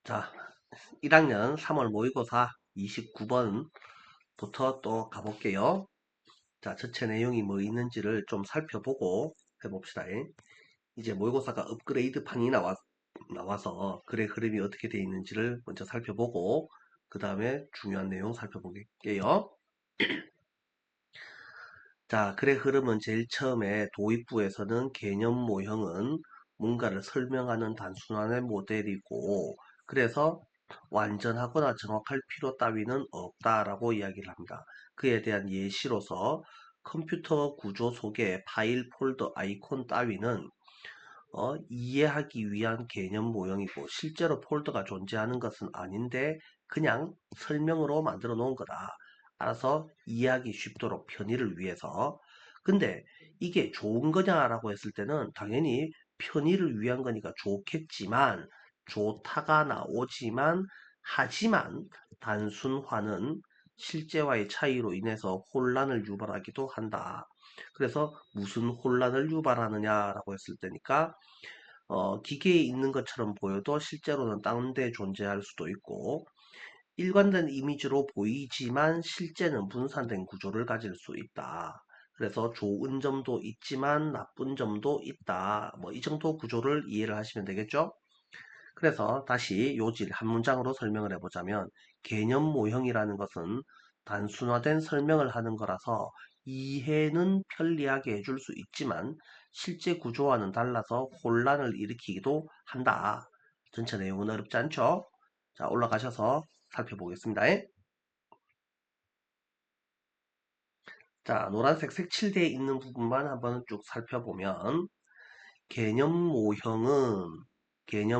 자, 1학년 3월 모의고사 29번부터 또 가볼게요. 자, 전체 내용이 뭐 있는지를 좀 살펴보고 해봅시다. 이제 모의고사가 업그레이드 판이 나와서 글의 흐름이 어떻게 되어 있는지를 먼저 살펴보고 그 다음에 중요한 내용 살펴볼게요. 자, 글의 흐름은 제일 처음에 도입부에서는 개념 모형은 뭔가를 설명하는 단순화된 모델이고, 그래서 완전하거나 정확할 필요 따위는 없다라고 이야기를 합니다. 그에 대한 예시로서 컴퓨터 구조 속의 파일, 폴더, 아이콘 따위는 이해하기 위한 개념 모형이고 실제로 폴더가 존재하는 것은 아닌데 그냥 설명으로 만들어 놓은 거다. 알아서 이해하기 쉽도록 편의를 위해서. 근데 이게 좋은 거냐라고 했을 때는 당연히 편의를 위한 거니까 좋겠지만 좋다가 나오지만 하지만 단순화는 실제와의 차이로 인해서 혼란을 유발하기도 한다. 그래서 무슨 혼란을 유발하느냐라고 했을 때니까 기계에 있는 것처럼 보여도 실제로는 다른 데 존재할 수도 있고 일관된 이미지로 보이지만 실제는 분산된 구조를 가질 수 있다. 그래서 좋은 점도 있지만 나쁜 점도 있다. 뭐 이 정도 구조를 이해를 하시면 되겠죠? 그래서 다시 요질 한 문장으로 설명을 해보자면 개념 모형이라는 것은 단순화된 설명을 하는 거라서 이해는 편리하게 해줄 수 있지만 실제 구조와는 달라서 혼란을 일으키기도 한다. 전체 내용은 어렵지 않죠? 자, 올라가셔서 살펴보겠습니다. 자, 노란색 색칠되어 있는 부분만 한번 쭉 살펴보면 개념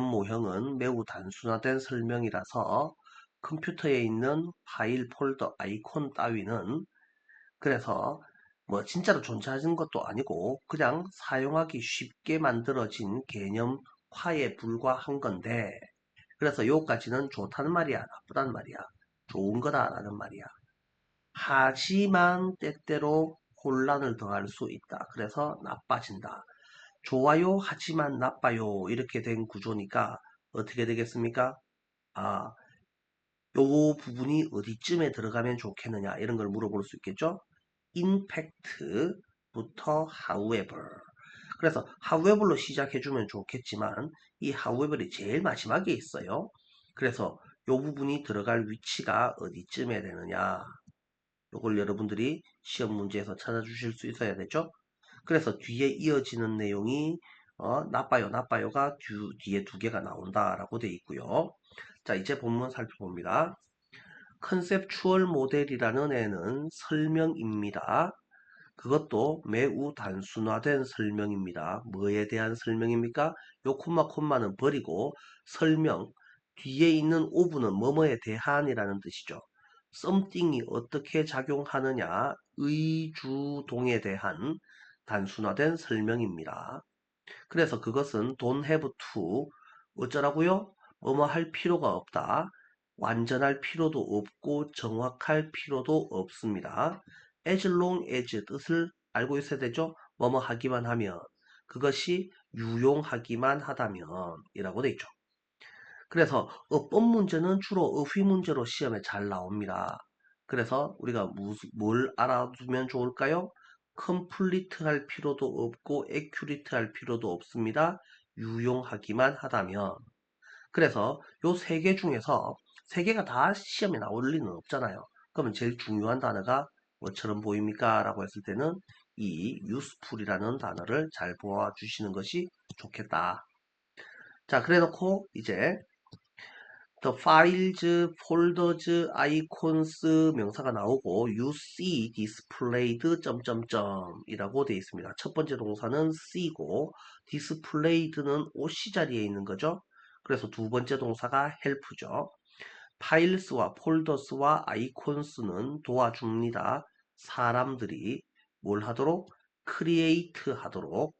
모형은 매우 단순화된 설명이라서 컴퓨터에 있는 파일, 폴더, 아이콘 따위는 그래서 뭐 진짜로 존재하는 것도 아니고 그냥 사용하기 쉽게 만들어진 개념화에 불과한 건데 그래서 요까지는 좋다는 말이야, 나쁘다는 말이야, 좋은 거다라는 말이야. 하지만 때때로 혼란을 더할 수 있다. 그래서 나빠진다. 좋아요 하지만 나빠요 이렇게 된 구조니까 어떻게 되겠습니까? 아, 요 부분이 어디쯤에 들어가면 좋겠느냐 이런 걸 물어볼 수 있겠죠? impact부터 however. 그래서 however로 시작해주면 좋겠지만 이 however이 제일 마지막에 있어요. 그래서 요 부분이 들어갈 위치가 어디쯤에 되느냐 요걸 여러분들이 시험 문제에서 찾아주실 수 있어야 되죠? 그래서 뒤에 이어지는 내용이 나빠요, 나빠요가 뒤에 두 개가 나온다라고 되어 있고요. 자, 이제 본문 살펴봅니다. 컨셉추얼 모델이라는 애는 설명입니다. 그것도 매우 단순화된 설명입니다. 뭐에 대한 설명입니까? 요 콤마는 버리고 설명, 뒤에 있는 오브는 뭐뭐에 대한이라는 뜻이죠. something이 어떻게 작용하느냐, 의주동에 대한 단순화된 설명입니다. 그래서 그것은 don't have to 어쩌라고요? 뭐뭐 할 필요가 없다. 완전할 필요도 없고 정확할 필요도 없습니다. as long as 뜻을 알고 있어야 되죠? 뭐뭐 하기만 하면 그것이 유용하기만 하다면 이라고 돼 있죠. 그래서 어법 문제는 주로 어휘 문제로 시험에 잘 나옵니다. 그래서 우리가 뭘 알아두면 좋을까요? 컴플리트 할 필요도 없고 에큐리트 할 필요도 없습니다. 유용하기만 하다면. 그래서 요 세 개 중에서 세 개가 다 시험에 나올 리는 없잖아요. 그러면 제일 중요한 단어가 뭐처럼 보입니까? 라고 했을 때는 이 useful이라는 단어를 잘 보아주시는 것이 좋겠다. 자, 그래 놓고 이제 The files, folders, icons 명사가 나오고 you see displayed 이라고 되어 있습니다. 첫 번째 동사는 see고 displayed는 OC 자리에 있는 거죠. 그래서 두 번째 동사가 help죠. 파일스와 폴더스와 아이콘스는 도와줍니다. 사람들이 뭘 하도록? 크리에이트 하도록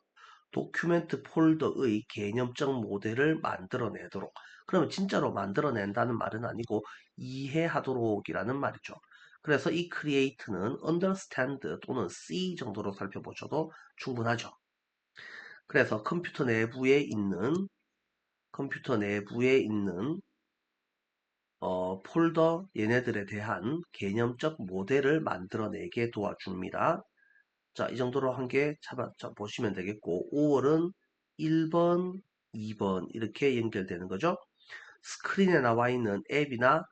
도큐멘트 폴더의 개념적 모델을 만들어내도록. 그러면 진짜로 만들어낸다는 말은 아니고 이해하도록이라는 말이죠. 그래서 이 create는 understand 또는 see 정도로 살펴보셔도 충분하죠. 그래서 컴퓨터 내부에 있는 폴더 얘네들에 대한 개념적 모델을 만들어내게 도와줍니다. 자, 이 정도로 한 개 보시면 되겠고 5월은 1번, 2번 이렇게 연결되는 거죠. 스크린에 나와 있는 앱이나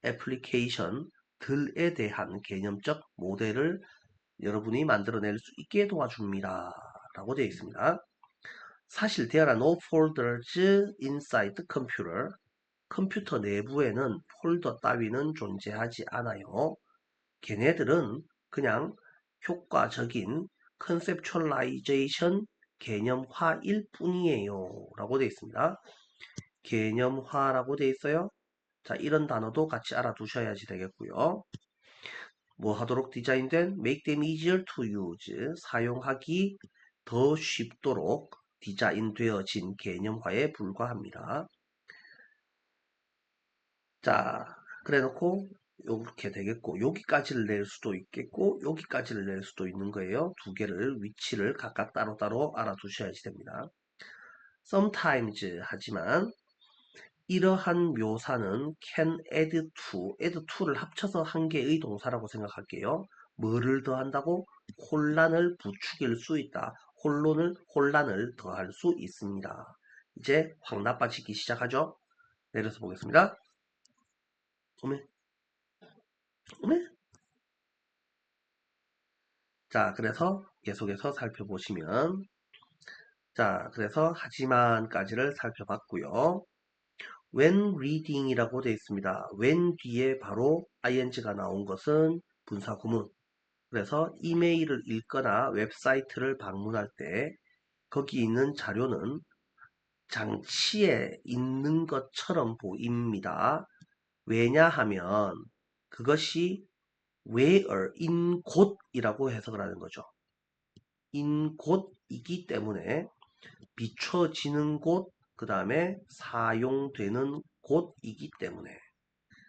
애플리케이션들에 대한 개념적 모델을 여러분이 만들어낼 수 있게 도와줍니다. 라고 되어 있습니다. 사실 there are no folders inside the computer. 컴퓨터 내부에는 폴더 따위는 존재하지 않아요. 걔네들은 그냥 효과적인 컨셉츄얼라이제이션 개념화일 뿐이에요. 라고 되어 있습니다. 개념화라고 되어 있어요. 자, 이런 단어도 같이 알아두셔야지 되겠고요. 뭐 하도록 디자인된 make them easier to use 사용하기 더 쉽도록 디자인되어진 개념화에 불과합니다. 자, 그래 놓고 이렇게 되겠고 여기까지를 낼 수도 있겠고 여기까지를 낼 수도 있는 거예요. 두 개를 위치를 각각 따로따로 알아두셔야지 됩니다. sometimes 하지만 이러한 묘사는 can add to를 합쳐서 한 개의 동사라고 생각할게요. 뭐를 더한다고? 혼란을 부추길 수 있다. 혼란을 더할 수 있습니다. 이제 확 나빠지기 시작하죠. 내려서 보겠습니다. 오메, 오메. 자, 그래서 계속해서 살펴보시면, 자, 그래서 하지만까지를 살펴봤고요. when reading이라고 되어 있습니다. when 뒤에 바로 ing가 나온 것은 분사 구문. 그래서 이메일을 읽거나 웹사이트를 방문할 때 거기 있는 자료는 장치에 있는 것처럼 보입니다. 왜냐하면 그것이 where, in 곳이라고 해석을 하는 거죠. in 곳이기 때문에 비춰지는 곳, 그 다음에 사용되는 곳이기 때문에.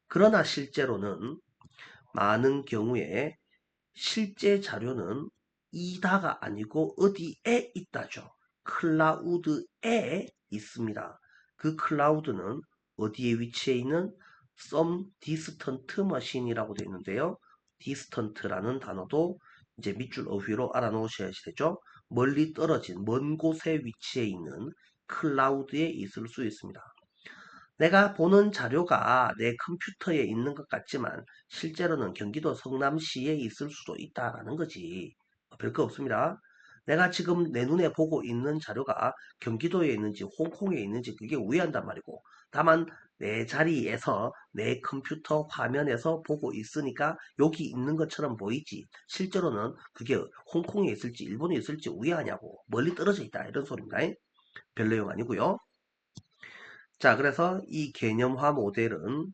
그러나 실제로는 많은 경우에 실제 자료는 이다가 아니고 어디에 있다죠. 클라우드에 있습니다. 그 클라우드는 어디에 위치해 있는 some distant machine이라고 되어 있는데요. distant라는 단어도 이제 밑줄 어휘로 알아놓으셔야지 되죠. 멀리 떨어진 먼 곳에 위치해 있는 클라우드에 있을 수 있습니다. 내가 보는 자료가 내 컴퓨터에 있는 것 같지만 실제로는 경기도 성남시에 있을 수도 있다라는 거지. 별거 없습니다. 내가 지금 내 눈에 보고 있는 자료가 경기도에 있는지 홍콩에 있는지 그게 우회한단 말이고 다만 내 자리에서 내 컴퓨터 화면에서 보고 있으니까 여기 있는 것처럼 보이지 실제로는 그게 홍콩에 있을지 일본에 있을지 우회하냐고 멀리 떨어져 있다 이런 소리입니다. 별 내용 아니고요. 자, 그래서 이 개념화 모델은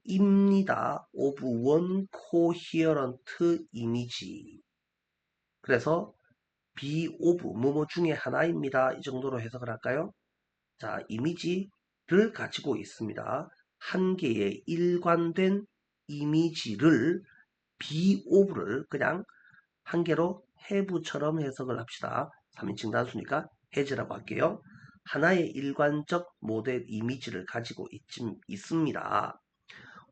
is입니다. of one coherent image. 그래서 be of 뭐뭐 중에 하나입니다. 이 정도로 해석을 할까요? 자, 이미지를 가지고 있습니다. 한 개의 일관된 이미지를 be of를 그냥 한 개로 have처럼 해석을 합시다. 3인칭 단수니까 has라고 할게요. 하나의 일관적 모델 이미지를 가지고 있습니다.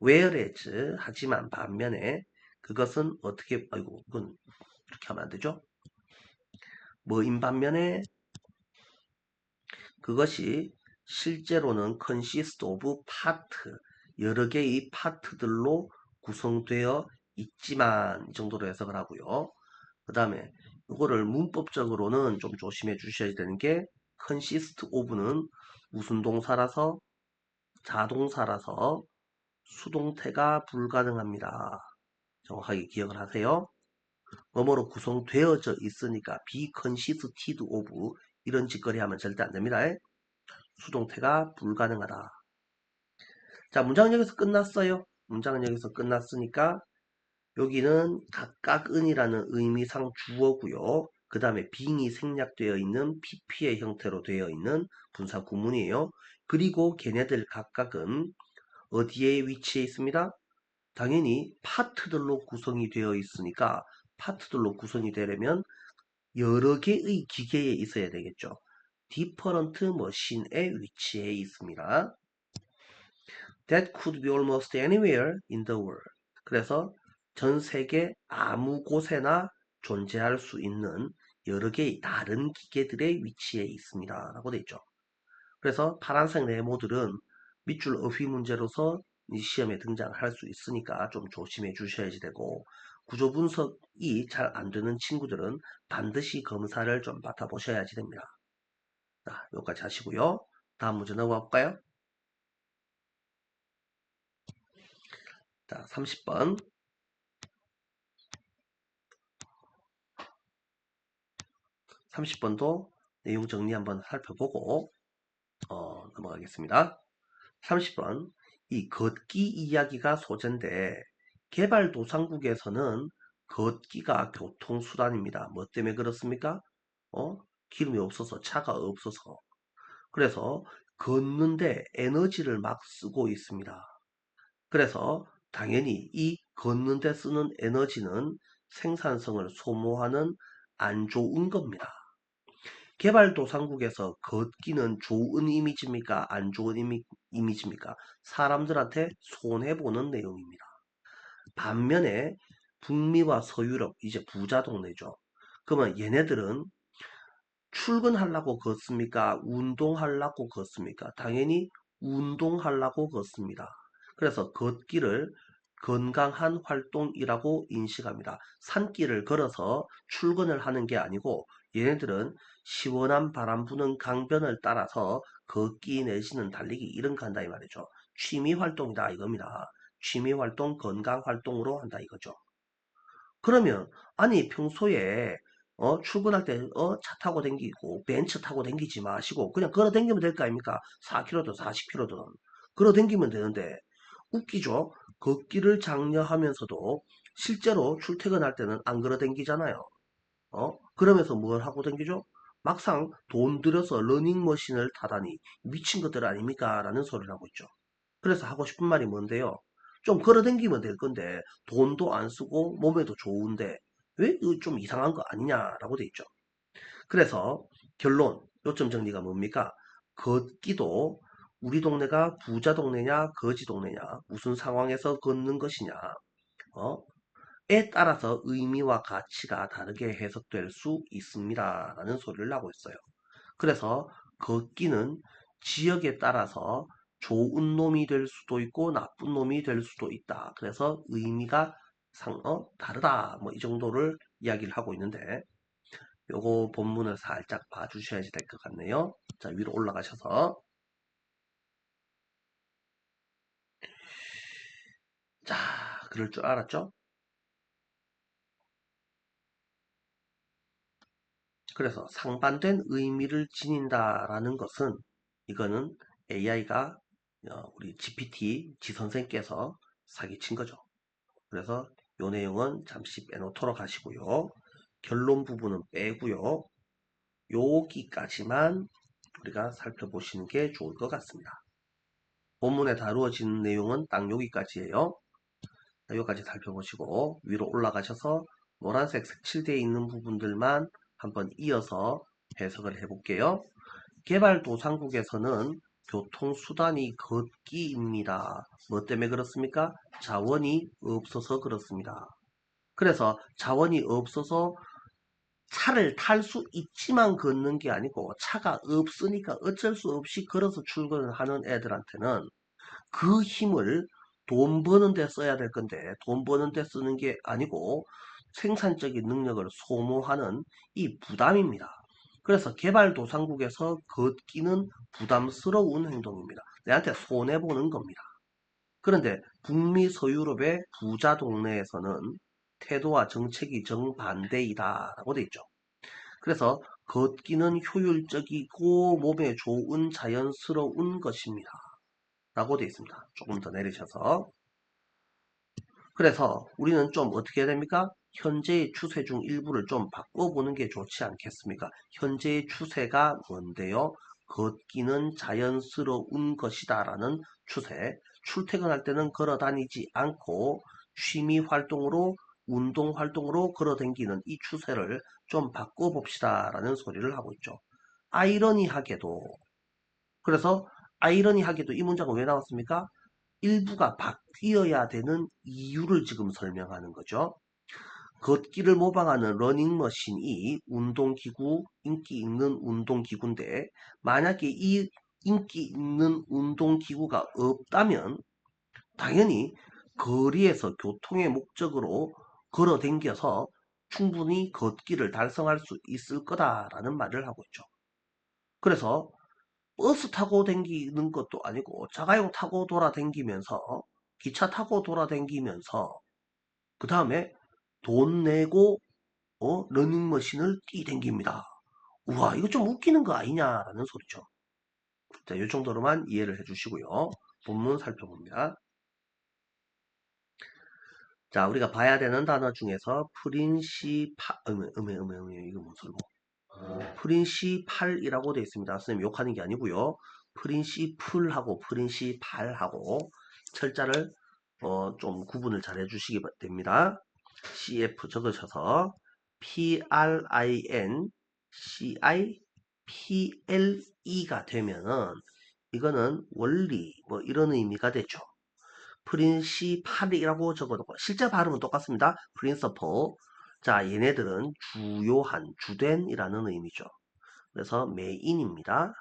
whereas 하지만 반면에 그것은 어떻게 아이고 이건 이렇게 하면 안 되죠. 뭐인 반면에 그것이 실제로는 consist of part 여러 개의 파트들로 구성되어 있지만 이 정도로 해석을 하고요. 그 다음에 이거를 문법적으로는 좀 조심해 주셔야 되는 게 consist of는 무슨 동사라서 자동사라서 수동태가 불가능합니다. 정확하게 기억을 하세요. 뭐뭐로 구성되어져 있으니까 be consisted of 이런 짓거리 하면 절대 안 됩니다. 수동태가 불가능하다. 자, 문장은 여기서 끝났어요. 문장은 여기서 끝났으니까 여기는 각각은이라는 의미상 주어고요. 그 다음에 being이 생략되어 있는 pp의 형태로 되어 있는 분사 구문이에요. 그리고 걔네들 각각은 어디에 위치해 있습니다? 당연히 파트들로 구성이 되어 있으니까 파트들로 구성이 되려면 여러 개의 기계에 있어야 되겠죠. different machine에 위치해 있습니다. That could be almost anywhere in the world. 그래서 전 세계 아무 곳에나 존재할 수 있는 여러 개의 다른 기계들의 위치에 있습니다. 라고 되어 있죠. 그래서 파란색 네모들은 밑줄 어휘 문제로서 이 시험에 등장할 수 있으니까 좀 조심해 주셔야지 되고, 구조 분석이 잘 안 되는 친구들은 반드시 검사를 좀 맡아보셔야지 됩니다. 자, 여기까지 하시고요. 다음 문제 넘어가 볼까요? 자, 30번. 30번도 내용 정리 한번 살펴보고 넘어가겠습니다. 30번. 이 걷기 이야기가 소재인데 개발도상국에서는 걷기가 교통수단입니다. 뭐 때문에 그렇습니까? 기름이 없어서, 차가 없어서. 그래서 걷는데 에너지를 막 쓰고 있습니다. 그래서 당연히 이 걷는데 쓰는 에너지는 생산성을 소모하는 안 좋은 겁니다. 개발도상국에서 걷기는 좋은 이미지입니까? 안 좋은 이미지입니까? 사람들한테 손해보는 내용입니다. 반면에 북미와 서유럽, 이제 부자 동네죠. 그러면 얘네들은 출근하려고 걷습니까? 운동하려고 걷습니까? 당연히 운동하려고 걷습니다. 그래서 걷기를 건강한 활동이라고 인식합니다. 산길을 걸어서 출근을 하는 게 아니고 얘네들은 시원한 바람 부는 강변을 따라서 걷기 내지는 달리기 이런 거 한다 이 말이죠. 취미 활동이다 이겁니다. 취미 활동, 건강 활동으로 한다 이거죠. 그러면 아니 평소에 출근할 때 차 타고 댕기고 벤츠 타고 댕기지 마시고 그냥 걸어 댕기면 될 거 아닙니까? 4km든 40km든 걸어 댕기면 되는데 웃기죠? 걷기를 장려하면서도 실제로 출퇴근할 때는 안 걸어 댕기잖아요. 그러면서 뭘 하고 댕기죠? 막상 돈 들여서 러닝머신을 타다니 미친 것들 아닙니까? 라는 소리를 하고 있죠. 그래서 하고 싶은 말이 뭔데요? 좀 걸어 댕기면 될 건데 돈도 안 쓰고 몸에도 좋은데 왜 이거 좀 이상한 거 아니냐라고 돼 있죠. 그래서 결론, 요점 정리가 뭡니까? 걷기도 우리 동네가 부자 동네냐 거지 동네냐 무슨 상황에서 걷는 것이냐 어? 에 따라서 의미와 가치가 다르게 해석될 수 있습니다 라는 소리를 하고 있어요. 그래서 걷기는 지역에 따라서 좋은 놈이 될 수도 있고 나쁜 놈이 될 수도 있다. 그래서 의미가 다르다. 뭐 이 정도를 이야기를 하고 있는데 요거 본문을 살짝 봐주셔야지 될 것 같네요. 자, 위로 올라가셔서 자, 그럴 줄 알았죠? 그래서 상반된 의미를 지닌다라는 것은 이거는 AI가 우리 GPT 지선생께서 사기친 거죠. 그래서 요 내용은 잠시 빼놓도록 하시고요. 결론 부분은 빼고요. 여기까지만 우리가 살펴보시는 게 좋을 것 같습니다. 본문에 다루어진 내용은 딱 여기까지예요. 여기까지 살펴보시고 위로 올라가셔서 노란색 색칠되어 있는 부분들만 한번 이어서 해석을 해볼게요. 개발도상국에서는 교통수단이 걷기입니다. 뭐 때문에 그렇습니까? 자원이 없어서 그렇습니다. 그래서 자원이 없어서 차를 탈 수 있지만 걷는 게 아니고 차가 없으니까 어쩔 수 없이 걸어서 출근을 하는 애들한테는 그 힘을 돈 버는 데 써야 될 건데 돈 버는 데 쓰는 게 아니고 생산적인 능력을 소모하는 이 부담입니다. 그래서 개발도상국에서 걷기는 부담스러운 행동입니다. 내한테 손해보는 겁니다. 그런데 북미 서유럽의 부자 동네에서는 태도와 정책이 정반대이다라고 돼 있죠. 그래서 걷기는 효율적이고 몸에 좋은 자연스러운 것입니다. 라고 되어 있습니다. 조금 더 내리셔서. 그래서 우리는 좀 어떻게 해야 됩니까? 현재의 추세 중 일부를 좀 바꿔보는 게 좋지 않겠습니까? 현재의 추세가 뭔데요? 걷기는 자연스러운 것이다 라는 추세. 출퇴근할 때는 걸어 다니지 않고 취미 활동으로 운동 활동으로 걸어 다니는 이 추세를 좀 바꿔봅시다 라는 소리를 하고 있죠. 아이러니하게도 그래서 아이러니하게도 이 문장은 왜 나왔습니까? 일부가 바뀌어야 되는 이유를 지금 설명하는 거죠. 걷기를 모방하는 러닝머신이 운동기구, 인기 있는 운동기구인데 만약에 이 인기 있는 운동기구가 없다면 당연히 거리에서 교통의 목적으로 걸어 댕겨서 충분히 걷기를 달성할 수 있을 거다라는 말을 하고 있죠. 그래서 버스 타고 댕기는 것도 아니고 자가용 타고 돌아댕기면서 기차 타고 돌아댕기면서 그 다음에 돈 내고 러닝머신을 뛰댕깁니다. 우와 이거 좀 웃기는 거 아니냐라는 소리죠. 자, 이 정도로만 이해를 해주시고요. 본문 살펴봅니다. 자, 우리가 봐야 되는 단어 중에서 이거 무슨 소리고? 프린시팔이라고 되어 있습니다. 선생님 욕하는 게 아니고요. 프린시플하고 프린시팔하고 철자를 좀 구분을 잘 해주시기 됩니다. CF 적으셔서 PRINCIPLE가 되면은 이거는 원리 뭐 이런 의미가 되죠. 프린시팔이라고 적어놓고 실제 발음은 똑같습니다. 프린서플. 자, 얘네들은 주요한, 주된이라는 의미죠. 그래서 메인입니다.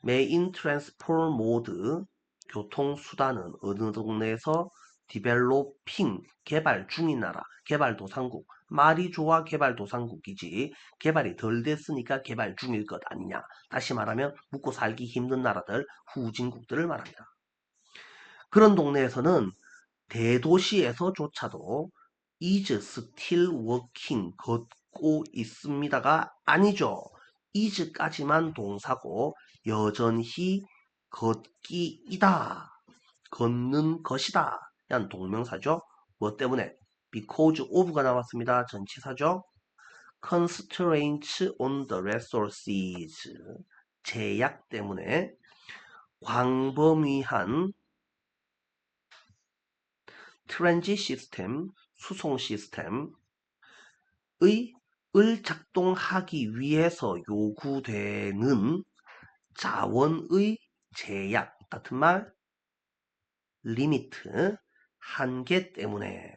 메인 트랜스포트 모드 교통수단은 어느 동네에서 디벨로핑 개발 중인 나라 개발도상국 말이 좋아 개발도상국이지 개발이 덜 됐으니까 개발 중일 것 아니냐. 다시 말하면 묵고 살기 힘든 나라들 후진국들을 말합니다. 그런 동네에서는 대도시에서조차도 is still working 걷고 있습니다가 아니죠. is까지만 동사고 여전히 걷기이다. 걷는 것이다. 란 동명사죠. 뭐 때문에? because of가 나왔습니다. 전치사죠. constraints on the resources 제약 때문에 광범위한 트랜짓 시스템, 수송 시스템의 을 작동하기 위해서 요구되는 자원의 제약 같은 말 리미트 한계 때문에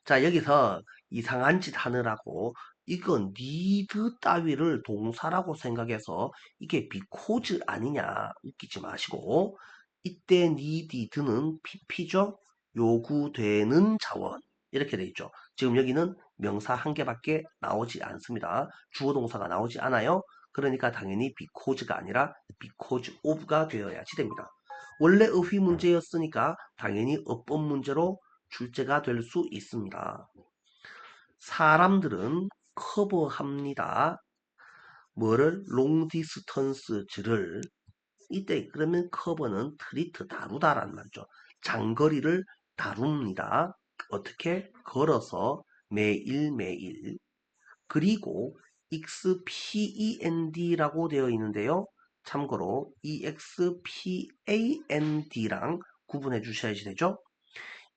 자 여기서 이상한 짓 하느라고 이건 need 따위를 동사라고 생각해서 이게 because 아니냐 웃기지 마시고 이때 need는 pp죠. 요구되는 자원 이렇게 돼 있죠. 지금 여기는 명사 한 개밖에 나오지 않습니다. 주어 동사가 나오지 않아요. 그러니까 당연히 because가 아니라 because of가 되어야지 됩니다. 원래 의휘 문제였으니까 당연히 어법 문제로 출제가 될 수 있습니다. 사람들은 커버합니다. 뭐를? 롱 디스턴스를 이때 그러면 커버는 트리트 다루다라는 말이죠. 장거리를 다룹니다. 어떻게? 걸어서 매일매일. 그리고 expand라고 되어 있는데요. 참고로 expand랑 구분해 주셔야지 되죠.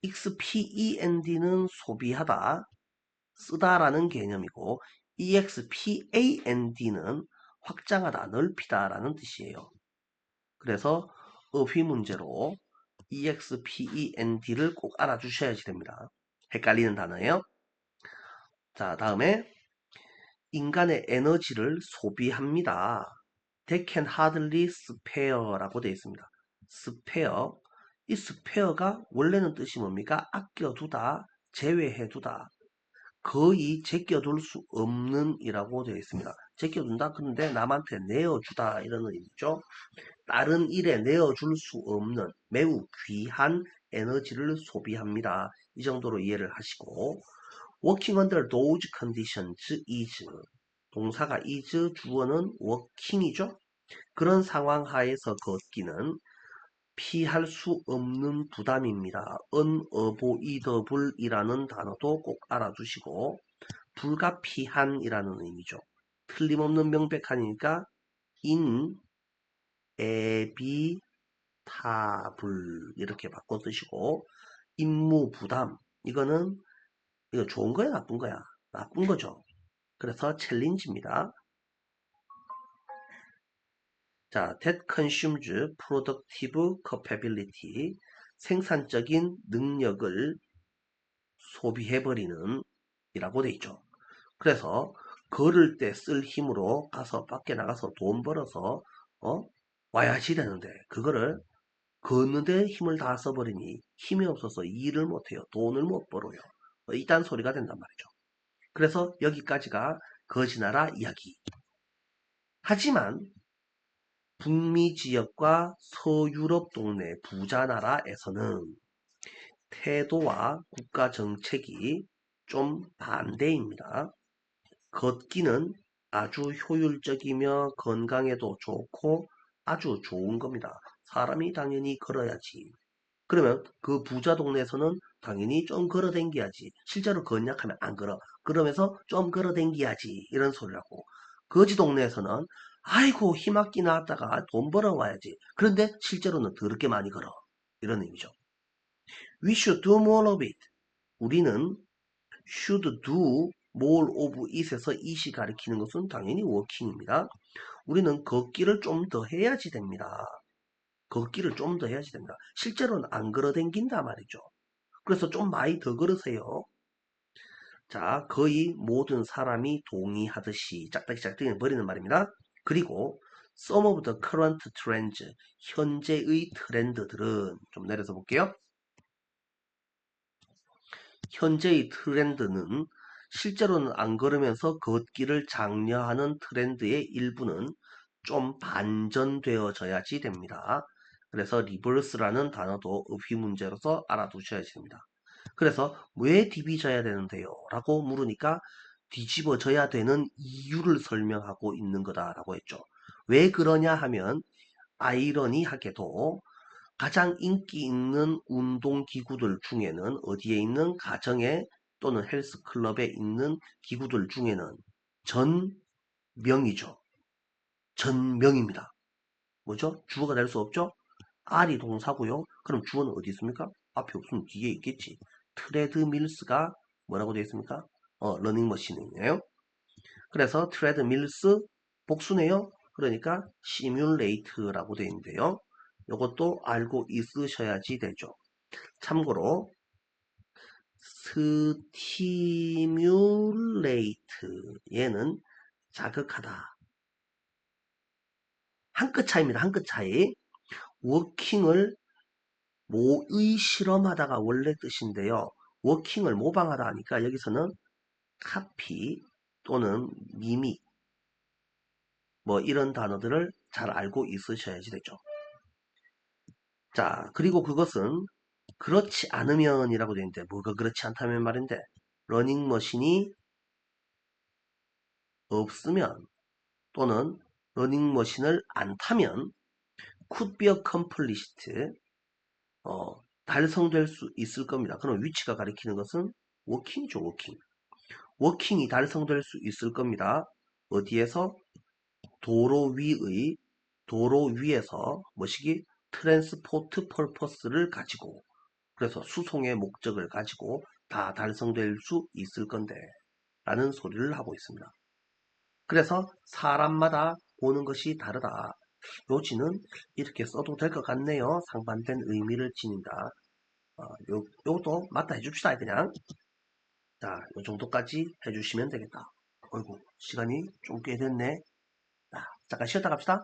expand는 소비하다, 쓰다라는 개념이고 expand는 확장하다, 넓히다 라는 뜻이에요. 그래서 어휘 문제로 expand를 꼭 알아주셔야지 됩니다. 헷갈리는 단어예요. 자, 다음에 인간의 에너지를 소비합니다. They can hardly spare라고 되어 있습니다. spare. 이 spare가 원래는 뜻이 뭡니까? 아껴두다, 제외해두다. 거의 제껴둘 수 없는 이라고 되어 있습니다. 제껴둔다? 그런데 남한테 내어주다 이런 의미죠. 다른 일에 내어줄 수 없는 매우 귀한 에너지를 소비합니다. 이 정도로 이해를 하시고 working under those conditions is 동사가 is 주어는 working이죠. 그런 상황 하에서 걷기는 피할 수 없는 부담입니다. unavoidable이라는 단어도 꼭 알아두시고 불가피한이라는 의미죠. 틀림없는 명백한이니까 inevitable 이렇게 바꿔 쓰시고 임무 부담 이거는 이거 좋은 거야 나쁜 거야? 나쁜 거죠. 그래서 챌린지입니다. 자, that consumes productive capability. 생산적인 능력을 소비해버리는 이라고 돼 있죠. 그래서 걸을 때 쓸 힘으로 가서 밖에 나가서 돈 벌어서 어? 와야지 되는데 그거를 걷는데 힘을 다 써버리니 힘이 없어서 일을 못해요. 돈을 못 벌어요. 이딴 소리가 된단 말이죠. 그래서 여기까지가 거지나라 이야기. 하지만 북미 지역과 서유럽 동네 부자 나라에서는 태도와 국가 정책이 좀 반대입니다. 걷기는 아주 효율적이며 건강에도 좋고 아주 좋은 겁니다. 사람이 당연히 걸어야지. 그러면 그 부자 동네에서는 당연히 좀 걸어 댕겨야지. 실제로 건약하면 안 걸어. 그러면서 좀 걸어 댕겨야지. 이런 소리라고. 거지 동네에서는 아이고 힘없기 나왔다가 돈 벌어와야지. 그런데 실제로는 더럽게 많이 걸어. 이런 의미죠. We should do more of it. 우리는 should do more of it에서 it이 가리키는 것은 당연히 working입니다. 우리는 걷기를 좀 더 해야지 됩니다. 걷기를 좀 더 해야지 됩니다. 실제로는 안 걸어 댕긴다 말이죠. 그래서 좀 많이 더 걸으세요. 자, 거의 모든 사람이 동의하듯이 짝짝짝짝 버리는 말입니다. 그리고 some of the current trends, 현재의 트렌드들은 좀 내려서 볼게요. 현재의 트렌드는 실제로는 안 걸으면서 걷기를 장려하는 트렌드의 일부는 좀 반전되어져야지 됩니다. 그래서 리버스라는 단어도 어휘 문제로서 알아두셔야지 됩니다. 그래서 왜 디비져야 되는데요? 라고 물으니까 뒤집어져야 되는 이유를 설명하고 있는 거다라고 했죠. 왜 그러냐 하면 아이러니하게도 가장 인기 있는 운동기구들 중에는 어디에 있는 가정에 또는 헬스클럽에 있는 기구들 중에는 전명이죠. 전명입니다. 뭐죠? 주어가 될 수 없죠? R이 동사고요. 그럼 주어는 어디 있습니까? 앞에 없으면 뒤에 있겠지. 트레드밀스가 뭐라고 되어 있습니까? 러닝머신이네요. 그래서 트레드밀스 복수네요. 그러니까 시뮬레이트라고 되어 있는데요. 이것도 알고 있으셔야지 되죠. 참고로 스티뮬레이트 얘는 자극하다. 한 끗 차이입니다. 한 끗 차이. 워킹을 모의 실험하다가 원래 뜻인데요. 워킹을 모방하다 하니까 여기서는 카피 또는 미믹 뭐 이런 단어들을 잘 알고 있으셔야지 되죠. 자, 그리고 그것은 그렇지 않으면 이라고 되어 있는데 뭐가 그렇지 않다면 말인데 러닝머신이 없으면 또는 러닝머신을 안 타면 could be accomplished 달성될 수 있을 겁니다. 그럼 위치가 가리키는 것은 워킹이죠. 워킹. 워킹이 달성될 수 있을 겁니다. 어디에서? 도로 위에서 뭐시기? 트랜스포트 펄퍼스를 가지고 그래서 수송의 목적을 가지고 다 달성될 수 있을 건데 라는 소리를 하고 있습니다. 그래서 사람마다 보는 것이 다르다. 요지는 이렇게 써도 될 것 같네요. 상반된 의미를 지닌다. 요것도 맞다 해줍시다. 그냥. 자, 요 정도까지 해주시면 되겠다. 어이구, 시간이 좀 꽤 됐네. 자, 잠깐 쉬었다 갑시다.